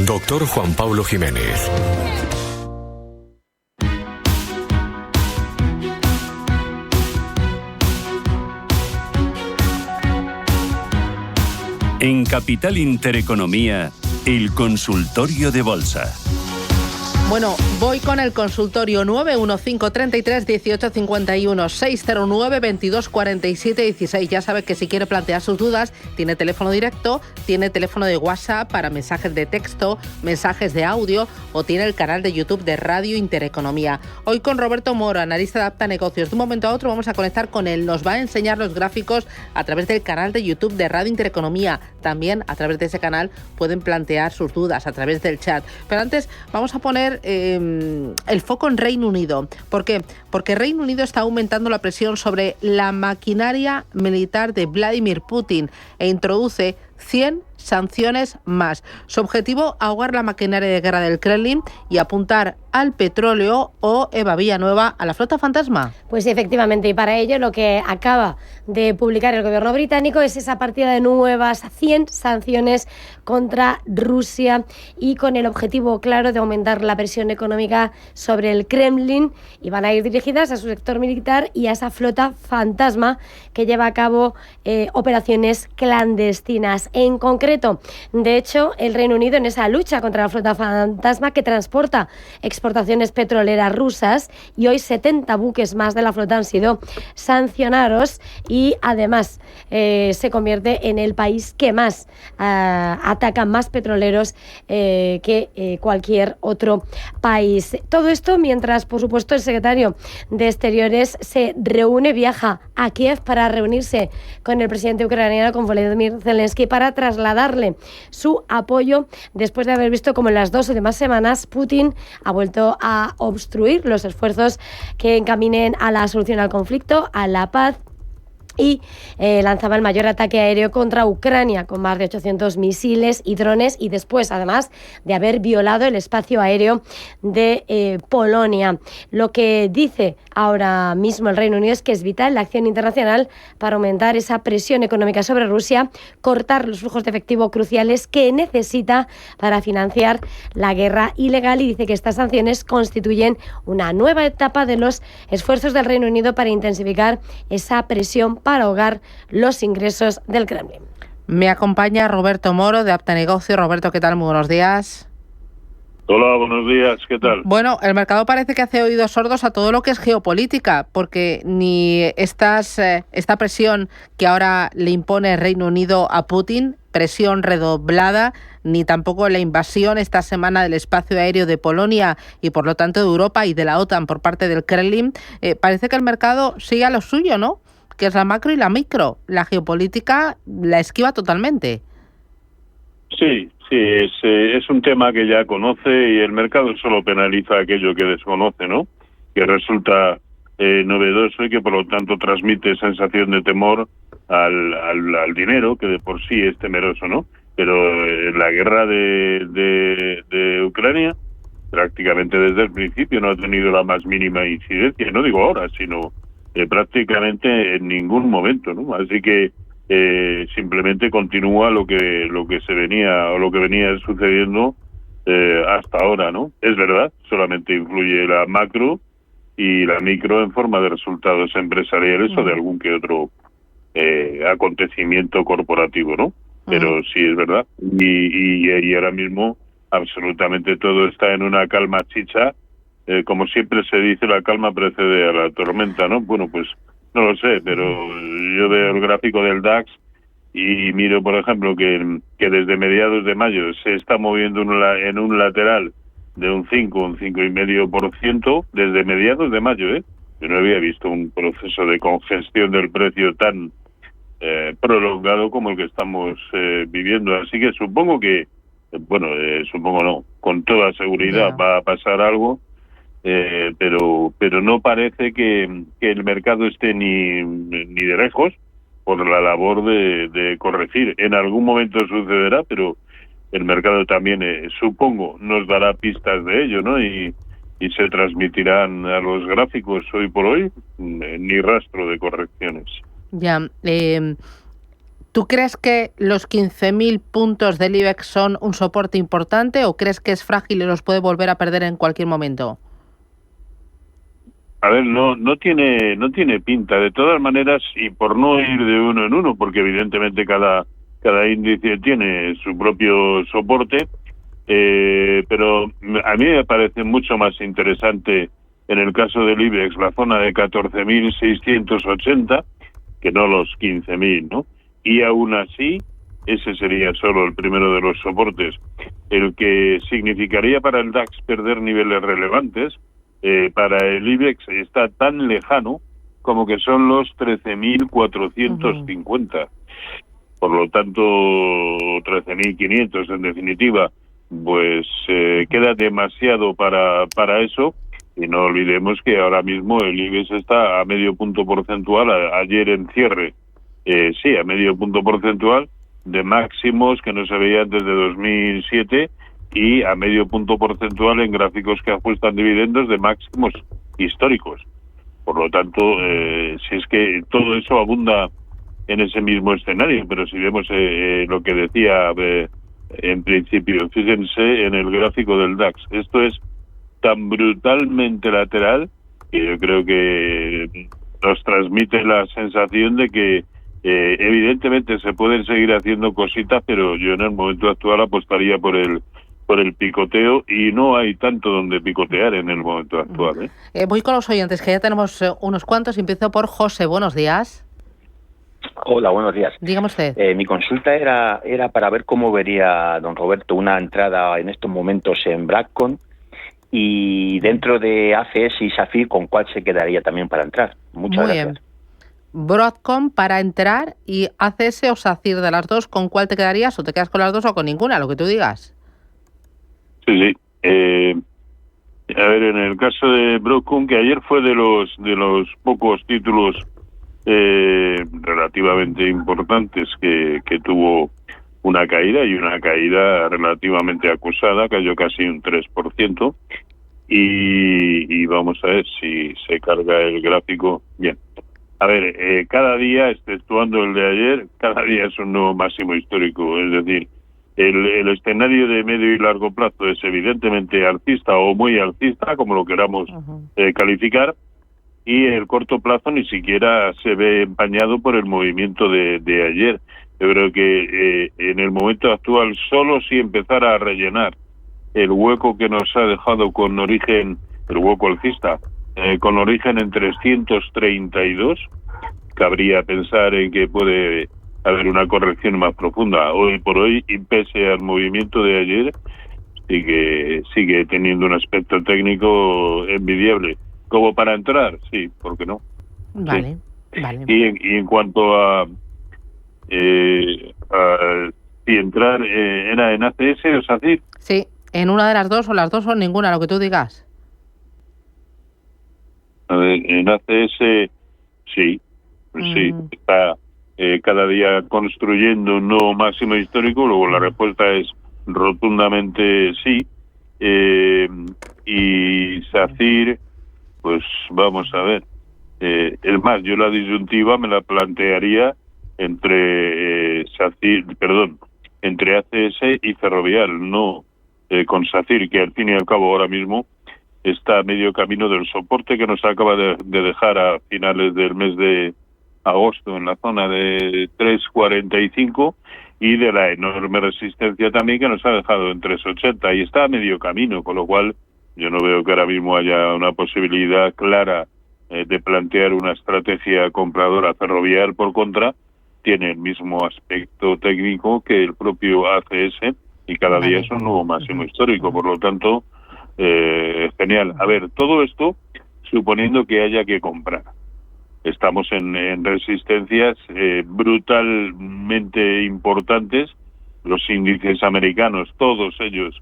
Doctor Juan Pablo Jiménez. En Capital Intereconomía, el consultorio de bolsa. Bueno, voy con el consultorio 915331851 609 2247 16. Ya sabe que si quiere plantear sus dudas, tiene teléfono directo, tiene teléfono de WhatsApp para mensajes de texto, mensajes de audio o tiene el canal de YouTube de Radio Intereconomía. Hoy con Roberto Moro, analista de Apta Negocios. De un momento a otro vamos a conectar con él. Nos va a enseñar los gráficos a través del canal de YouTube de Radio Intereconomía. También a través de ese canal pueden plantear sus dudas a través del chat. Pero antes vamos a poner el foco en Reino Unido. ¿Por qué? Porque Reino Unido está aumentando la presión sobre la maquinaria militar de Vladimir Putin e introduce 100 sanciones más. Su objetivo, ahogar la maquinaria de guerra del Kremlin y apuntar al petróleo o, Eva Villanueva, a la flota fantasma. Pues efectivamente, y para ello lo que acaba de publicar el gobierno británico es esa partida de nuevas 100 sanciones contra Rusia y con el objetivo claro de aumentar la presión económica sobre el Kremlin, y van a ir dirigidas a su sector militar y a esa flota fantasma que lleva a cabo operaciones clandestinas. En concreto, de hecho, el Reino Unido, en esa lucha contra la flota fantasma que transporta exportaciones petroleras rusas, y hoy 70 buques más de la flota han sido sancionados, y además se convierte en el país que más ataca más petroleros que cualquier otro país. Todo esto mientras, por supuesto, el secretario de Exteriores viaja a Kiev para reunirse con el presidente ucraniano, con Volodymyr Zelensky, para trasladarle su apoyo después de haber visto como en las 2 últimas semanas Putin ha vuelto a obstruir los esfuerzos que encaminen a la solución al conflicto, a la paz, y lanzaba el mayor ataque aéreo contra Ucrania con más de 800 misiles y drones, y después además de haber violado el espacio aéreo de Polonia. Lo que dice ahora mismo el Reino Unido es que es vital la acción internacional para aumentar esa presión económica sobre Rusia, cortar los flujos de efectivo cruciales que necesita para financiar la guerra ilegal, y dice que estas sanciones constituyen una nueva etapa de los esfuerzos del Reino Unido para intensificar esa presión para ahogar los ingresos del Kremlin. Me acompaña Roberto Moro de Apta Negocios. Roberto, ¿qué tal? Muy buenos días. Hola, buenos días, ¿qué tal? Bueno, el mercado parece que hace oídos sordos a todo lo que es geopolítica, porque ni esta presión que ahora le impone el Reino Unido a Putin, presión redoblada, ni tampoco la invasión esta semana del espacio aéreo de Polonia y por lo tanto de Europa y de la OTAN por parte del Kremlin, parece que el mercado sigue a lo suyo, ¿no? Que es la macro y la micro. La geopolítica la esquiva totalmente. Sí, es un tema que ya conoce, y el mercado solo penaliza aquello que desconoce, ¿no? Que resulta novedoso y que por lo tanto transmite sensación de temor al dinero, que de por sí es temeroso, ¿no? Pero la guerra de Ucrania prácticamente desde el principio no ha tenido la más mínima incidencia, no digo ahora, sino prácticamente en ningún momento, ¿no? Así que simplemente continúa lo que se venía o lo que venía sucediendo hasta ahora, ¿no? Es verdad, solamente influye la macro y la micro en forma de resultados empresariales o de algún que otro acontecimiento corporativo, ¿no? Pero sí es verdad, y ahora mismo absolutamente todo está en una calma chicha. Como siempre se dice, la calma precede a la tormenta, ¿no? Bueno, pues no lo sé, pero yo veo el gráfico del DAX y miro, por ejemplo, que desde mediados de mayo se está moviendo en un lateral de un 5,5% desde mediados de mayo, ¿eh? Yo no había visto un proceso de congestión del precio tan prolongado como el que estamos viviendo. Así que supongo que, supongo no, con toda seguridad va a pasar algo. pero no parece que el mercado esté ni de lejos por la labor de corregir. En algún momento sucederá, pero el mercado también, supongo, nos dará pistas de ello, ¿no? Y se transmitirán a los gráficos. Hoy por hoy, ni rastro de correcciones. Ya. ¿Tú crees que los 15.000 puntos del IBEX son un soporte importante o crees que es frágil y los puede volver a perder en cualquier momento? A ver, no tiene pinta. De todas maneras, y por no ir de uno en uno, porque evidentemente cada índice tiene su propio soporte, pero a mí me parece mucho más interesante en el caso del IBEX la zona de 14.680 que no los 15.000, ¿no? Y aún así, ese sería solo el primero de los soportes. El que significaría para el DAX perder niveles relevantes, para el IBEX está tan lejano como que son los 13.450. Por lo tanto, 13.500 en definitiva, pues queda demasiado para eso. Y no olvidemos que ahora mismo el IBEX está a medio punto porcentual, ayer en cierre, a medio punto porcentual de máximos que no se veían desde 2007 y a medio punto porcentual en gráficos que ajustan dividendos de máximos históricos. Por lo tanto, si es que todo eso abunda en ese mismo escenario, pero si vemos lo que decía en principio, fíjense en el gráfico del DAX, esto es tan brutalmente lateral que yo creo que nos transmite la sensación de que evidentemente se pueden seguir haciendo cositas, pero yo en el momento actual apostaría por el picoteo y no hay tanto donde picotear en el momento actual. Voy con los oyentes, que ya tenemos unos cuantos. Empiezo por José. Buenos días. Hola, buenos días. Dígame usted. Mi consulta era para ver cómo vería don Roberto una entrada en estos momentos en Broadcom y dentro de ACS y SACIR, ¿con cuál se quedaría también para entrar? Muchas gracias. Bien. Broadcom para entrar y ACS o SACIR, de las dos, ¿con cuál te quedarías? ¿O te quedas con las dos o con ninguna? Lo que tú digas. Sí. A ver, en el caso de Broadcom, que ayer fue de los pocos títulos relativamente importantes que tuvo una caída, y una caída relativamente acusada, cayó casi un 3%, y vamos a ver si se carga el gráfico. Bien. A ver, cada día, exceptuando el de ayer, cada día es un nuevo máximo histórico, es decir, el escenario de medio y largo plazo es evidentemente alcista o muy alcista, como lo queramos calificar, y el corto plazo ni siquiera se ve empañado por el movimiento de ayer. Yo creo que en el momento actual, solo si empezara a rellenar el hueco que nos ha dejado con origen, el hueco alcista, con origen en 332, cabría pensar en que puede haber una corrección más profunda. Hoy por hoy, y pese al movimiento de ayer, sigue teniendo un aspecto técnico envidiable. ¿Como para entrar? Sí, ¿por qué no? Vale, sí. Vale. Y en cuanto a si entrar, ¿era en ACS o SACIR? Sí, en una de las dos o las dos o ninguna, lo que tú digas. A ver, en ACS sí, está cada día construyendo un nuevo máximo histórico, luego la respuesta es rotundamente sí, y SACIR, pues vamos a ver, es más, yo la disyuntiva me la plantearía entre entre ACS y Ferrovial, no con SACIR, que al fin y al cabo ahora mismo está a medio camino del soporte que nos acaba de dejar a finales del mes de agosto en la zona de 3.45 y de la enorme resistencia también que nos ha dejado en 3.80 y está a medio camino, con lo cual yo no veo que ahora mismo haya una posibilidad clara de plantear una estrategia compradora. Ferrovial, por contra, tiene el mismo aspecto técnico que el propio ACS y cada día es un nuevo máximo histórico, por lo tanto genial. A ver, todo esto suponiendo que haya que comprar. Estamos en resistencias brutalmente importantes, los índices americanos, todos ellos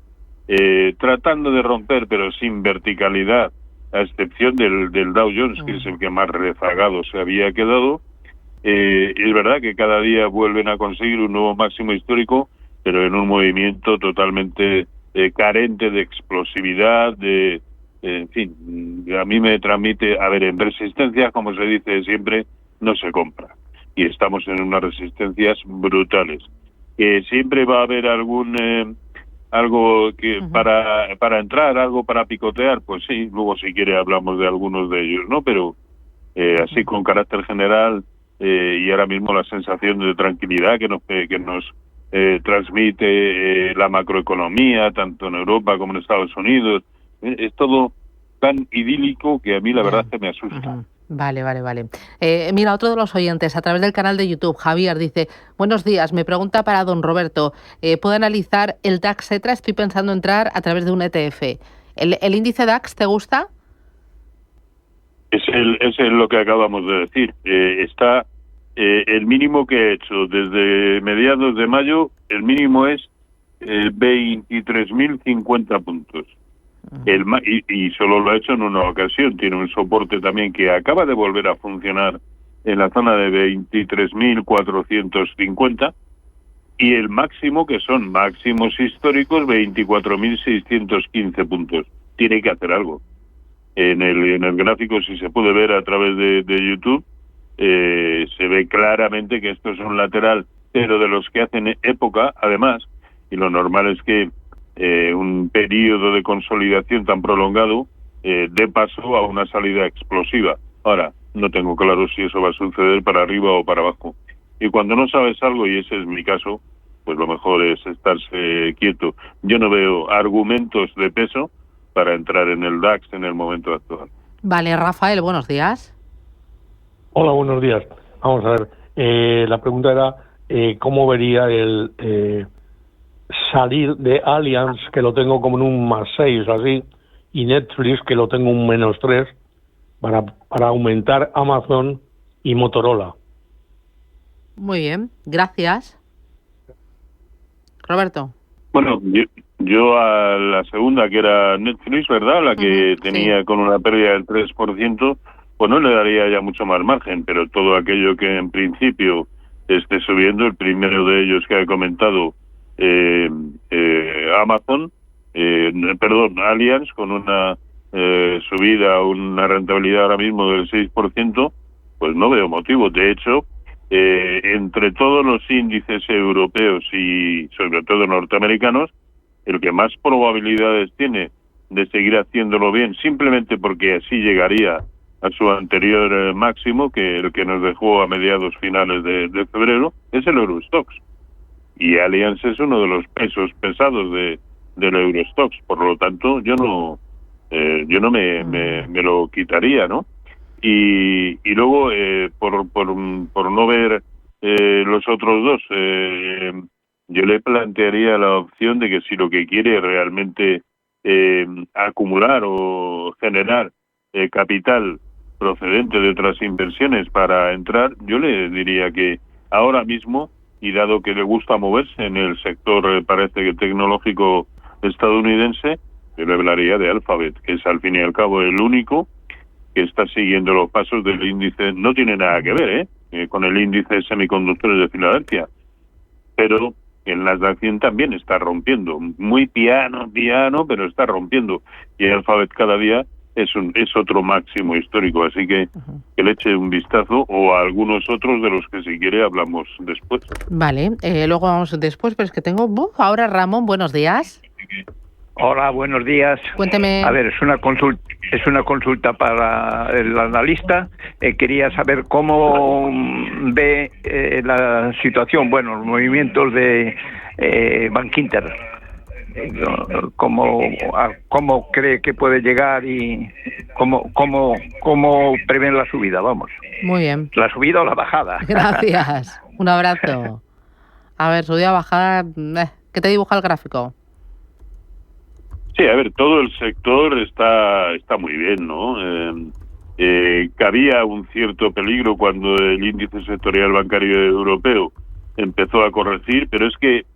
tratando de romper, pero sin verticalidad, a excepción del Dow Jones, que es el que más rezagado se había quedado. Es verdad que cada día vuelven a conseguir un nuevo máximo histórico, pero en un movimiento totalmente carente de explosividad, en fin, a mí me transmite, en resistencias, como se dice siempre, no se compra. Y estamos en unas resistencias brutales. Siempre va a haber algo que para entrar, algo para picotear, pues sí, luego si quiere hablamos de algunos de ellos, ¿no? Pero así con carácter general, y ahora mismo la sensación de tranquilidad que nos transmite la macroeconomía, tanto en Europa como en Estados Unidos, es todo tan idílico que a mí la verdad que me asusta. Vale. Mira, otro de los oyentes a través del canal de YouTube, Javier, dice: buenos días, me pregunta para don Roberto, ¿puedo analizar el DAX Etra? Estoy pensando entrar a través de un ETF. ¿El índice DAX te gusta? Es lo que acabamos de decir. Está el mínimo que he hecho desde mediados de mayo, el mínimo es 23.050 puntos. Y solo lo ha hecho en una ocasión. Tiene un soporte también que acaba de volver a funcionar en la zona de 23.450 y el máximo, que son máximos históricos, 24.615 puntos. Tiene que hacer algo. En el gráfico, si se puede ver a través de YouTube, se ve claramente que esto es un lateral, pero de los que hacen época, además, y lo normal es que un periodo de consolidación tan prolongado dé paso a una salida explosiva. Ahora, no tengo claro si eso va a suceder para arriba o para abajo. Y cuando no sabes algo, y ese es mi caso, pues lo mejor es estarse quieto. Yo no veo argumentos de peso para entrar en el DAX en el momento actual. Vale, Rafael, buenos días. Hola, buenos días. Vamos a ver, la pregunta era ¿cómo vería el salir de Allianz, que lo tengo como en un +6 así, y Netflix, que lo tengo un -3, para aumentar Amazon y Motorola? Muy bien, gracias. Roberto. Bueno, yo a la segunda, que era Netflix, ¿verdad? La que tenía con una pérdida del 3%, pues no le daría ya mucho más margen, pero todo aquello que en principio esté subiendo, el primero de ellos que ha comentado, Amazon, Allianz, con una subida, una rentabilidad ahora mismo del 6%, pues no veo motivo. De hecho, entre todos los índices europeos y sobre todo norteamericanos, el que más probabilidades tiene de seguir haciéndolo bien, simplemente porque así llegaría a su anterior máximo, que el que nos dejó a mediados finales de febrero, es el Eurostoxx. Y Allianz es uno de los pesos pesados del Eurostoxx, por lo tanto yo no me lo quitaría, ¿no? Y luego por no ver los otros dos, yo le plantearía la opción de que si lo que quiere realmente acumular o generar capital procedente de otras inversiones para entrar, yo le diría que ahora mismo, y dado que le gusta moverse en el sector, parece que tecnológico estadounidense, yo le hablaría de Alphabet, que es al fin y al cabo el único que está siguiendo los pasos del índice. No tiene nada que ver con el índice de semiconductores de Filadelfia, pero el Nasdaq 100 también está rompiendo, muy piano, pero está rompiendo, y Alphabet cada día es otro máximo histórico, así que le eche un vistazo, o a algunos otros de los que si quiere hablamos después. Vale, luego vamos después, pero es que tengo... ahora Ramón, buenos días. Hola, buenos días. Cuénteme. A ver, es una consulta para el analista. Quería saber cómo ve la situación, los movimientos de Bank Inter. ¿Cómo cree que puede llegar y cómo prevén la subida? Vamos. Muy bien. ¿La subida o la bajada? Gracias. Un abrazo. A ver, subida, bajada, ¿qué te dibuja el gráfico? Sí, a ver, todo el sector está muy bien, ¿no? Cabía un cierto peligro cuando el índice sectorial bancario europeo empezó a corregir, pero es que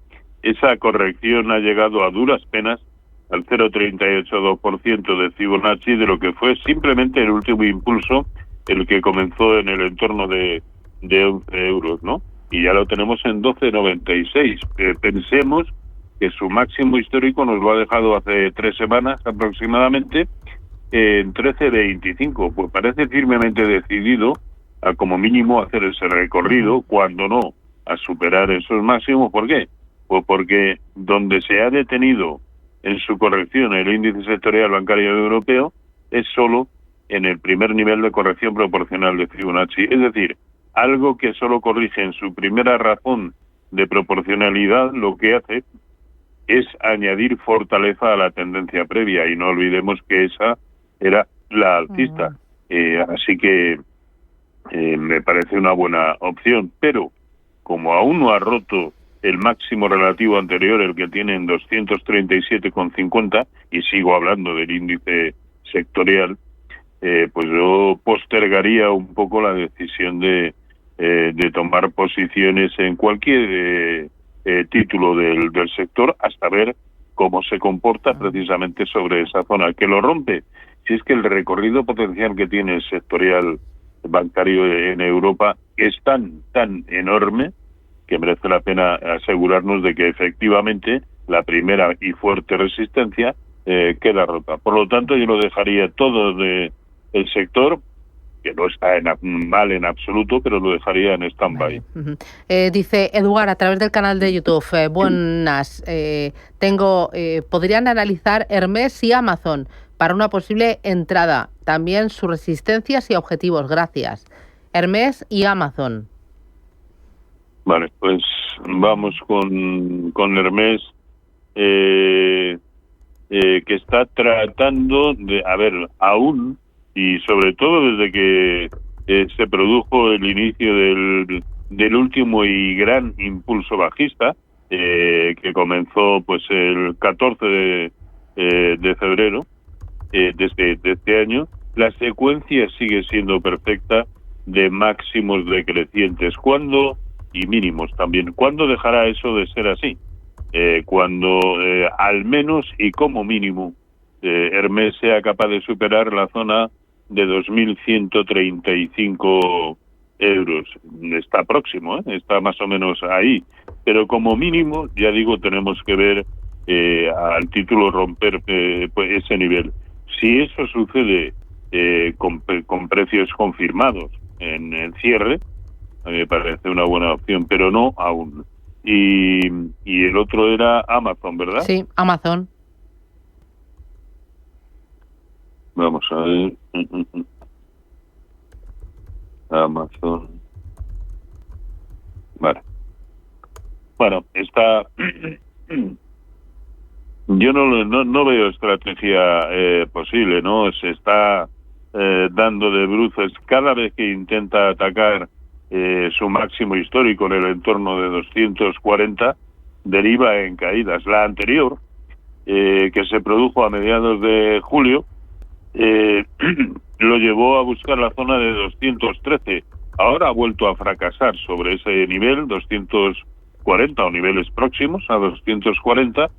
esa corrección ha llegado a duras penas al 0,382% de Fibonacci de lo que fue simplemente el último impulso, el que comenzó en el entorno de 11 euros, ¿no? Y ya lo tenemos en 12,96. Pensemos que su máximo histórico nos lo ha dejado hace 3 semanas aproximadamente en 13,25. Pues parece firmemente decidido a como mínimo hacer ese recorrido, cuando no a superar esos máximos. ¿Por qué? Pues porque donde se ha detenido en su corrección el índice sectorial bancario europeo es solo en el primer nivel de corrección proporcional de Fibonacci, es decir, algo que solo corrige en su primera razón de proporcionalidad, lo que hace es añadir fortaleza a la tendencia previa, y no olvidemos que esa era la alcista. Así que me parece una buena opción, pero como aún no ha roto el máximo relativo anterior, el que tiene en 237,50, y sigo hablando del índice sectorial, pues yo postergaría un poco la decisión de tomar posiciones en cualquier título del sector hasta ver cómo se comporta precisamente sobre esa zona. ¿Que lo rompe? Si es que el recorrido potencial que tiene el sectorial bancario en Europa es tan enorme que merece la pena asegurarnos de que efectivamente la primera y fuerte resistencia queda rota. Por lo tanto, yo lo dejaría todo del sector, que no está mal en absoluto, pero lo dejaría en stand-by. Dice Eduard a través del canal de YouTube, buenas, podrían analizar Hermès y Amazon para una posible entrada, también sus resistencias y objetivos, gracias. Hermès y Amazon. Vale, pues vamos con Hermès, que está tratando de, aún, y sobre todo desde que se produjo el inicio del último y gran impulso bajista, que comenzó pues el 14 de febrero de este año, la secuencia sigue siendo perfecta de máximos decrecientes. ¿Cuándo? Y mínimos también. ¿Cuándo dejará eso de ser así? Cuando al menos y como mínimo Hermès sea capaz de superar la zona de 2.135 euros. Está próximo, está más o menos ahí. Pero como mínimo, ya digo, tenemos que ver al título romper pues ese nivel. Si eso sucede con precios confirmados en el cierre, a mí me parece una buena opción, pero no aún. Y el otro era Amazon, ¿verdad? Sí, Amazon. Vamos a ver. Amazon. Vale. Bueno, está... Yo no veo estrategia posible, ¿no? Se está dando de bruces cada vez que intenta atacar su máximo histórico en el entorno de 240, deriva en caídas. La anterior, que se produjo a mediados de julio, lo llevó a buscar la zona de 213. Ahora ha vuelto a fracasar sobre ese nivel, 240 o niveles próximos a 240,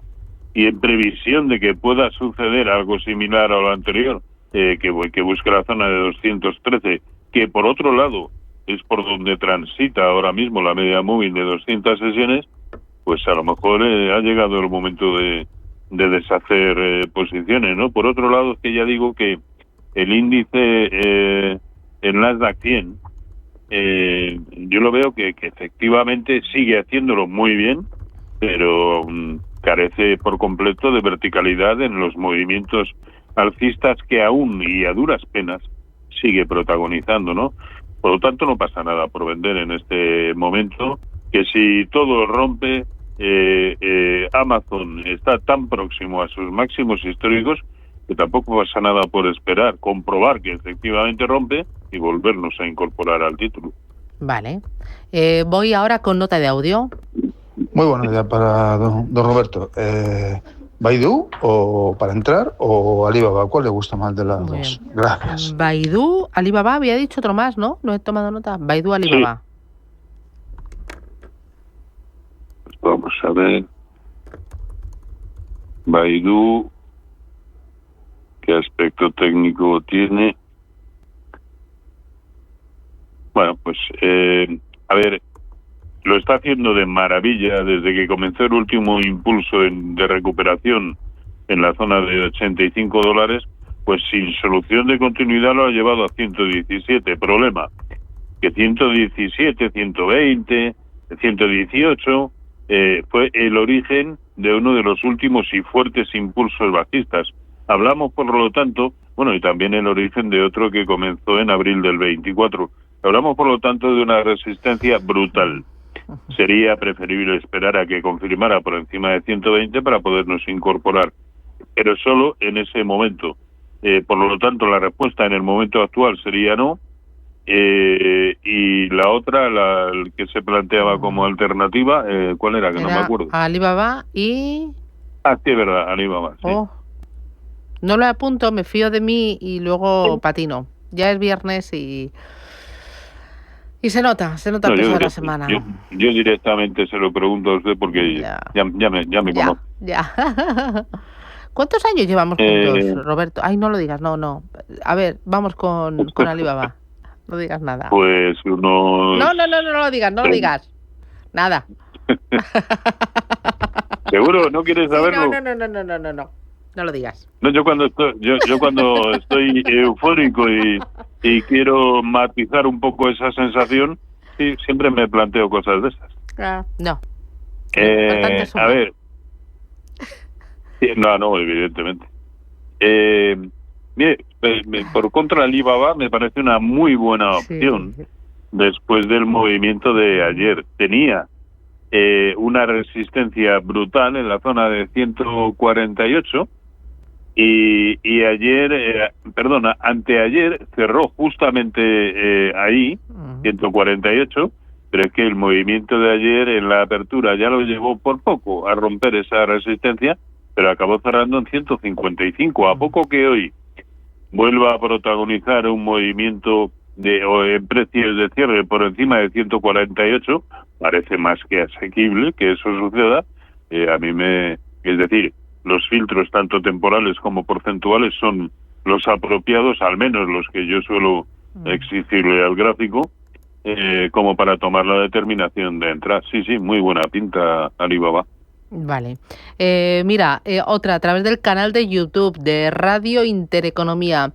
y en previsión de que pueda suceder algo similar a lo anterior, que busque la zona de 213, que por otro lado es por donde transita ahora mismo la media móvil de 200 sesiones, pues a lo mejor ha llegado el momento de deshacer posiciones, ¿no? Por otro lado, es que ya digo que el índice, el Nasdaq 100, yo lo veo que efectivamente sigue haciéndolo muy bien, pero carece por completo de verticalidad en los movimientos alcistas que aún y a duras penas sigue protagonizando, ¿no? Por lo tanto, no pasa nada por vender en este momento, que si todo rompe, Amazon está tan próximo a sus máximos históricos que tampoco pasa nada por esperar, comprobar que efectivamente rompe y volvernos a incorporar al título. Vale. Voy ahora con nota de audio. Muy buena idea para don Roberto. ¿Baidu o para entrar o Alibaba? ¿Cuál le gusta más de las dos? Gracias. Baidu, Alibaba, había dicho otro más, ¿no? No he tomado nota. Baidu, Alibaba. Sí. Pues vamos a ver. Baidu ¿Qué aspecto técnico tiene? Bueno, pues, a ver, lo está haciendo de maravilla desde que comenzó el último impulso de recuperación en la zona de $85, pues sin solución de continuidad lo ha llevado a 117. Problema, que 117, 120, 118 fue el origen de uno de los últimos y fuertes impulsos bajistas. Hablamos, por lo tanto, bueno, y también el origen de otro que comenzó en abril del 24. Hablamos, por lo tanto, de una resistencia brutal. Sería preferible esperar a que confirmara por encima de 120 para podernos incorporar, pero solo en ese momento. Por lo tanto, la respuesta en el momento actual sería no. Y la otra, el que se planteaba como alternativa, ¿cuál era? Que no me acuerdo. Alibaba y... Sí, es verdad, Alibaba, sí. No lo apunto, me fío de mí y luego patino. Ya es viernes y se nota pesada la semana. Yo directamente se lo pregunto a usted porque ya me conoce. Ya. ¿Cuántos años llevamos juntos, Roberto? Ay, no lo digas, no. A ver, vamos con Alibaba. No digas nada. Pues unos... No lo digas. Nada. ¿Seguro? ¿No quieres saberlo? No. No lo digas. No, yo cuando estoy eufórico y quiero matizar un poco esa sensación, sí, siempre me planteo cosas de esas. No. A ver. No, evidentemente. Bien, por contra, Alibaba me parece una muy buena opción después del movimiento de ayer. Tenía una resistencia brutal en la zona de 148 y ayer, anteayer cerró justamente ahí, 148, pero es que el movimiento de ayer en la apertura ya lo llevó por poco a romper esa resistencia, pero acabó cerrando en 155, a poco que hoy vuelva a protagonizar un movimiento en precios de cierre por encima de 148, parece más que asequible que eso suceda. Es decir, los filtros tanto temporales como porcentuales son los apropiados, al menos los que yo suelo exigirle al gráfico, como para tomar la determinación de entrar. Sí, muy buena pinta Alibaba. Vale. Mira, otra, a través del canal de YouTube de Radio Intereconomía,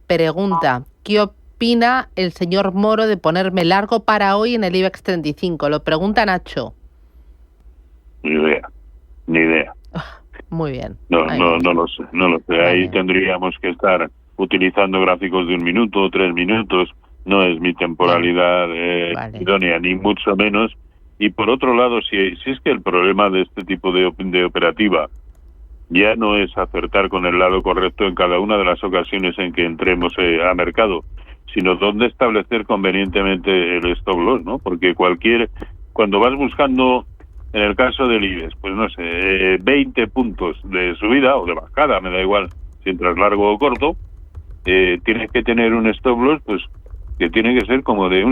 pregunta, ¿qué opina el señor Moro de ponerme largo para hoy en el IBEX 35? Lo pregunta Nacho. Ni idea. Muy bien. No lo sé. Ahí tendríamos que estar utilizando gráficos de 1 minuto o 3 minutos. No es mi temporalidad idónea, ni mucho menos. Y por otro lado, si es que el problema de este tipo de operativa ya no es acertar con el lado correcto en cada una de las ocasiones en que entremos a mercado, sino dónde establecer convenientemente el stop loss, ¿no? Porque cuando vas buscando, en el caso del IBEX, pues no sé, 20 puntos de subida o de bajada, me da igual si entras largo o corto, tienes que tener un stop loss, pues que tiene que ser como de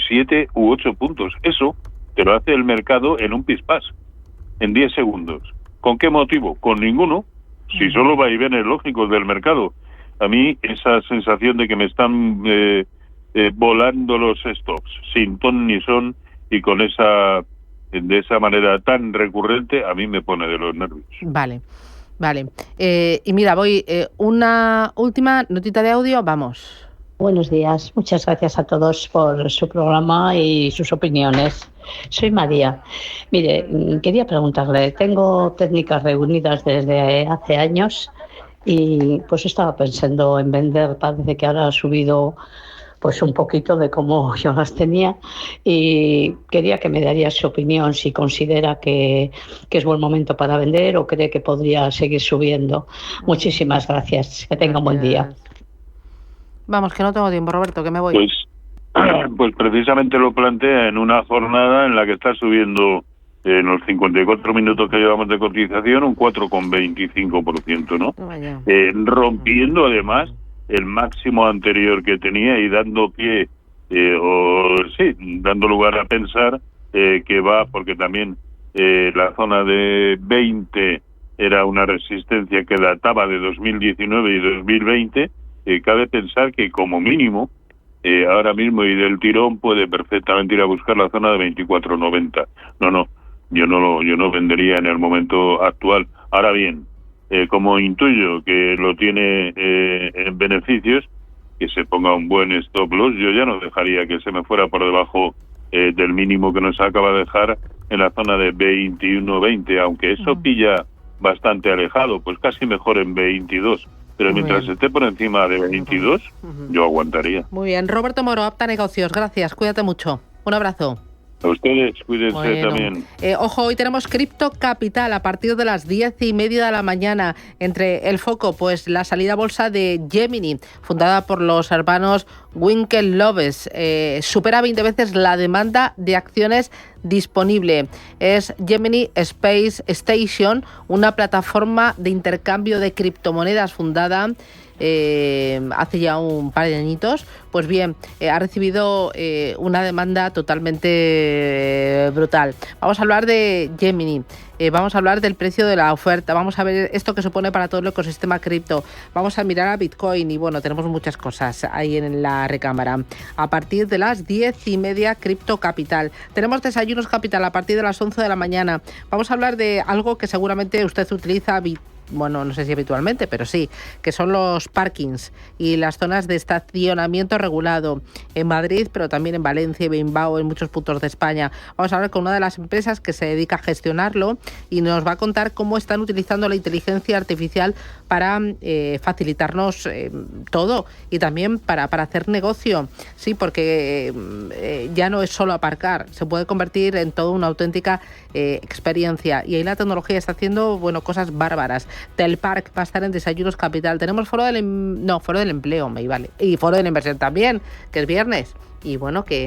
7 u 8 puntos. Eso te lo hace el mercado en un pispás, en 10 segundos. ¿Con qué motivo? Con ninguno. Si solo vaivenes lógicos del mercado. A mí esa sensación de que me están volando los stops sin ton ni son y de esa manera tan recurrente, a mí me pone de los nervios. Vale. Y mira, voy una última notita de audio, vamos. Buenos días, muchas gracias a todos por su programa y sus opiniones. Soy María. Mire, quería preguntarle, tengo técnicas reunidas desde hace años y pues estaba pensando en vender, parece que ahora ha subido pues un poquito de cómo yo las tenía y quería que me daría su opinión, si considera que es buen momento para vender o cree que podría seguir subiendo. Muchísimas gracias, que tenga un buen día. Vamos, que no tengo tiempo, Roberto, que me voy. Pues precisamente lo plantea en una jornada en la que está subiendo en los 54 minutos que llevamos de cotización un 4,25%, ¿no? Rompiendo además el máximo anterior que tenía y dando pie, dando lugar a pensar que va, porque también la zona de 20 era una resistencia que databa de 2019 y 2020, cabe pensar que como mínimo ahora mismo y del tirón puede perfectamente ir a buscar la zona de 24.90. Yo no vendería en el momento actual. Ahora bien, como intuyo que lo tiene en beneficios, que se ponga un buen stop loss, yo ya no dejaría que se me fuera por debajo del mínimo que nos acaba de dejar en la zona de 21.20, aunque eso pilla bastante alejado, pues casi mejor en 22. Pero mientras esté por encima de 22, yo aguantaría. Muy bien. Roberto Moro, Apta Negocios, gracias. Cuídate mucho. Un abrazo. A ustedes, cuídense también. Ojo, hoy tenemos Cripto Capital a partir de las 10:30 de la mañana. Entre el foco, pues la salida a bolsa de Gemini, fundada por los hermanos Winklevoss. Supera 20 veces la demanda de acciones disponible. Es Gemini Space Station, una plataforma de intercambio de criptomonedas fundada hace ya un par de añitos. Pues bien, ha recibido una demanda totalmente brutal. Vamos a hablar de Gemini, vamos a hablar del precio de la oferta, vamos a ver esto que supone para todo el ecosistema cripto, vamos a mirar a Bitcoin y bueno, tenemos muchas cosas ahí en la recámara. A partir de las 10:30, Cripto Capital. Tenemos Desayunos Capital a partir de las 11 de la mañana. Vamos a hablar de algo que seguramente usted utiliza bueno, no sé si habitualmente, pero sí, que son los parkings y las zonas de estacionamiento regulado en Madrid, pero también en Valencia y Bilbao, en muchos puntos de España. Vamos a hablar con una de las empresas que se dedica a gestionarlo y nos va a contar cómo están utilizando la inteligencia artificial para facilitarnos todo y también para hacer negocio. Sí, porque ya no es solo aparcar, se puede convertir en toda una auténtica experiencia y ahí la tecnología está haciendo, bueno, cosas bárbaras. Telpark va a estar en Desayunos Capital. Tenemos Foro del Empleo, y Foro de la Inversión también, que es viernes. Y bueno, que